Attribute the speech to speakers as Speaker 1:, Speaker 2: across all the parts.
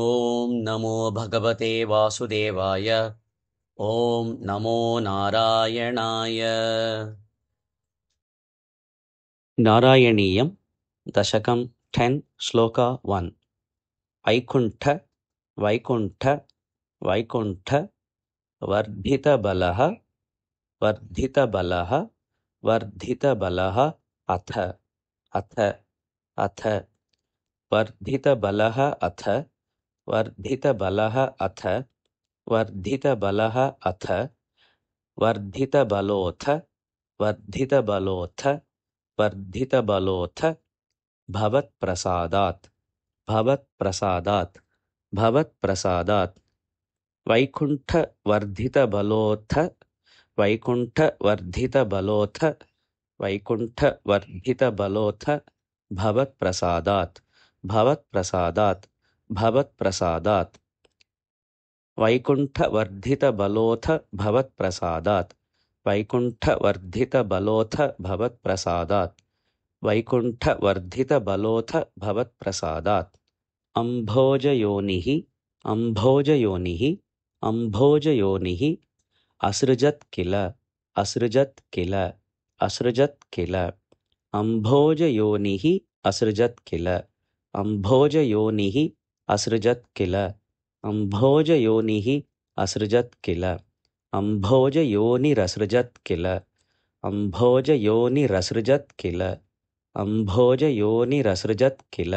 Speaker 1: ॐ नमो भगवते वासुदेवाय। ॐ नमो नारायणाय। नारायणीयं दशकं 10 श्लोका 1। वैकुण्ठ वैकुण्ठ वैकुण्ठ वर्धितबलः वर्धितबलः वर्धितबलः अथ अथ अथ वर्धितबलः अथ वर्धितबलः अथ वर्धितबलः अथ वर्धितबलोऽथ वर्धितबलोऽथ वर्धितबलोऽथ भवत्प्रसादात् भवत्प्रसादात् भवत्प्रसादात् वैकुण्ठवर्धितबलोऽथ वैकुण्ठवर्धितबलोऽथ वैकुण्ठवर्धितबलोऽथ भवत्प्रसादात् भवत्प्रसादात् भवत्प्रसादात् वैकुण्ठवर्धितबलोऽथ भवत्प्रसादात् वैकुण्ठवर्धितबलोऽथ भवत्प्रसादात् वैकुण्ठवर्धितबलोऽथ भवत्प्रसादात् अम्भोजयोनिः अम्भोजयोनिः अम्भोजयोनिः असृजत् किल असृजत् किल असृजत् किल अम्भोजयोनिः असृजत् किल अम्भोजयोनिः असृजत् किल अम्भोजयोनिः असृजत् किल अम्भोजयोनिरसृजत् किल अम्भोजयोनिरसृजत् किल अम्भोजयोनिरसृजत् किल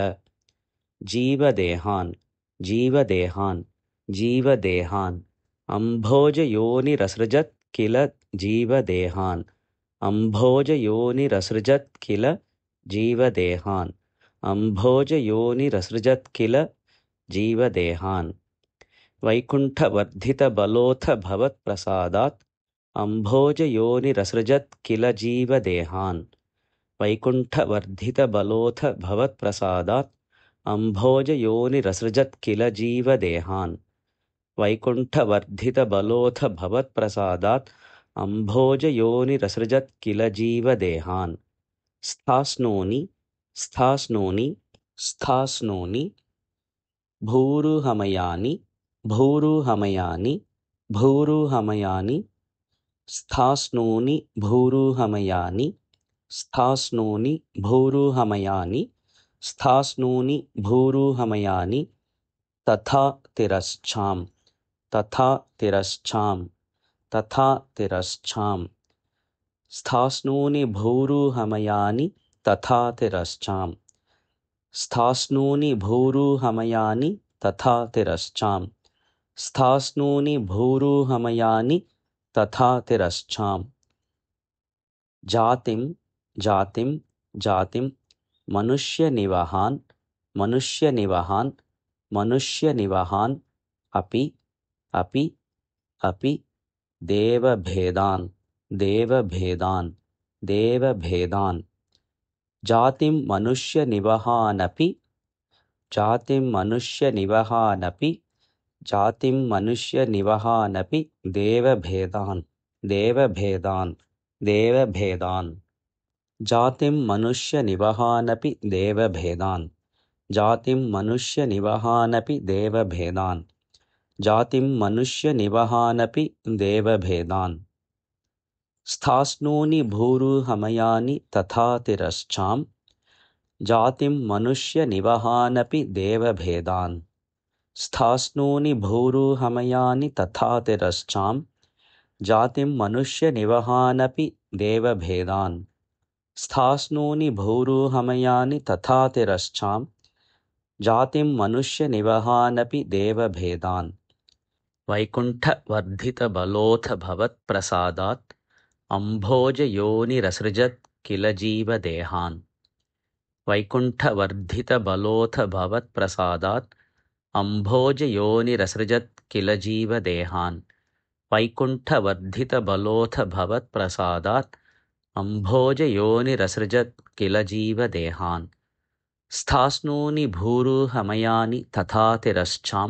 Speaker 1: जीवदेहान् जीवदेहान् जीवदेहान् अम्भोजयोनिरसृजत् किल जीवदेहान् अम्भोजयोनिरसृजत् किल जीवदेहान् अम्भोजयोनिरसृजत् किल जीवदेहान् वैकुण्ठवर्धितबलोऽथ भवत्प्रसादात् अम्भोजयोनिरसृजत् किल जीवदेहान् वैकुण्ठवर्धितबलोऽथ भवत्प्रसादात् अम्भोजयोनिरसृजत् किल जीवदेहान् वैकुण्ठवर्धितबलोऽथ भवत्प्रसादात् अम्भोजयोनिरसृजत् किल जीवदेहान् स्थास्नोनि स्थास्नोनि स्थास्नोनि भूरुहमयानि भूरुहमयानि भूरुहमयानि स्थास्नोनि भूरुहमयानि स्थास्नोनि भूरुहमयानि स्थास्नोनि भूरुहमयानि तथा तिरश्चां तथा तिरश्चां तथा तिरश्चां स्थास्नोनि भूरुहमयानि तथा तिरश्चां स्थास्नोनि भूरुहमयानि तथा तिरश्चां स्थास्नोनि भूरुहमयानि तथा तिरश्चां जातिं जातिं जातिं मनुष्यनिवहान् मनुष्यनिवहान् मनुष्यनिवहान् अपि अपि अपि देवभेदान् देवभेदान् देवभेदान् जातिं मनुष्यनिवहानपि जातिं मनुष्यनिवहानपि जातिं मनुष्यनिवहानपि देवभेदान् देवभेदान् देवभेदान् जातिं मनुष्यनिवहानपि देवभेदान् जातिं मनुष्यनिवहानपि देवभेदान् जातिं मनुष्यनिवहानपि देवभेदान् स्थास्नोनि भूरुहमयानि तथा तिरश्चां जातिं मनुष्यनिवहानपि देवभेदान् स्थास्नोनि भूरुहमयानि तथा तिरश्चां जातिं मनुष्यनिवहानपि देवभेदान् स्थास्नोनि भूरुहमयानि तथा तिरश्चां जातिं मनुष्यनिवहानपि देवभेदान् वैकुण्ठवर्धितबलोऽथ भवत्प्रसादात् अम्भोजयोनिरसृजत् किल जीवदेहान् वैकुण्ठवर्धितबलोऽथ भवत्प्रसादात् अम्भोजयोनिरसृजत् किल जीवदेहान् वैकुण्ठवर्धितबलोऽथ भवत्प्रसादात् अम्भोजयोनिरसृजत् किल जीवदेहान् स्थास्नोनि भूरुहमयानि तथा तिरश्चां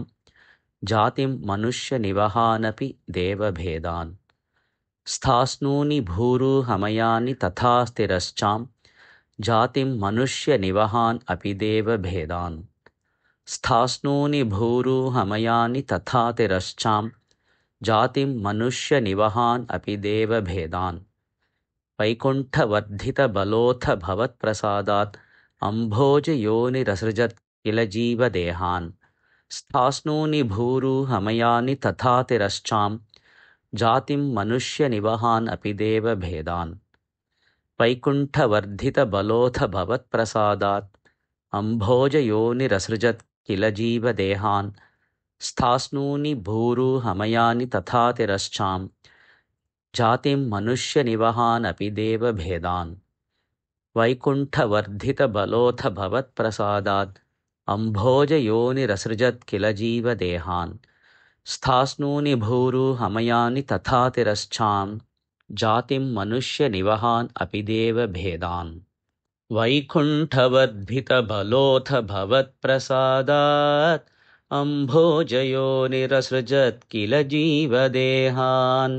Speaker 1: जातिं मनुष्यनिवहानपि देवभेदान् स्थास्नोनि भूरुहमयानि तथा तिरश्चां जातिं मनुष्यनिवहान् अपि देवभेदान् स्थास्नूनि भूरुहमयानि तथा तिरश्चां जातिं मनुष्यनिवहान् अपि देवभेदान् वैकुण्ठवर्धितबलोऽथ भवत्प्रसादात् अम्भोजयोनिरसृजत् किल जीवदेहान् स्थास्नूनि भूरुहमयानि तथा तिरश्चां जातिं मनुष्यनिवहान् अपि देवभेदान् वैकुण्ठवर्धितबलोऽथ भवत्प्रसादात् अम्भोजयोनिरसृजत् किल जीवदेहान् स्थास्नूनि भूरुहमयानि तथा तिरश्चां जातिं मनुष्यनिवहान् अपि देवभेदान् वैकुण्ठवर्धितबलोऽथ भवत्प्रसादात् अम्भोजयोनिरसृजत् किल जीवदेहान् स्थास्नूनि भूरुहमयानि तथा तिरश्चां जातिं मनुष्यनिवहान् अपि देवभेदान् वैकुण्ठवर्धितबलोऽथ भवत्प्रसादात् अम्भोजयोनिरसृजत् किल जीवदेहान्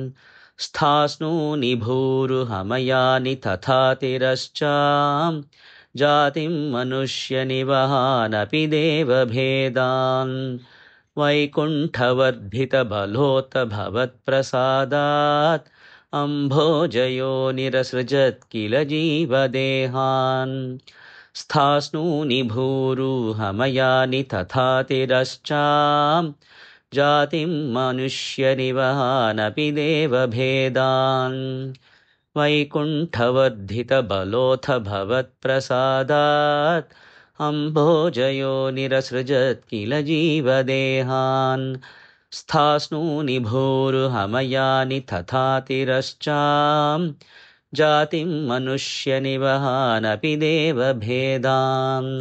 Speaker 1: स्थास्नूनि भूरुहमयानि तथा तिरश्चां जातिं मनुष्यनिवहानपि देवभेदान् वैकुण्ठवर्धितबलोऽथ भवत्प्रसादात् अम्भोजयोनिरसृजत् किल जीवदेहान् स्थास्नूनि भूरुहमयानि तथा तिरश्चां जातिं मनुष्यनिवहानपि देवभेदान् वैकुण्ठवर्धितबलोऽथ भवत्प्रसादात् अम्भोजयोनिरसृजत् किल जीवदेहान् स्थास्नूनि भूरुहमयानि तथा तिरश्चां जातिं मनुष्यनिवहानपि देवभेदान्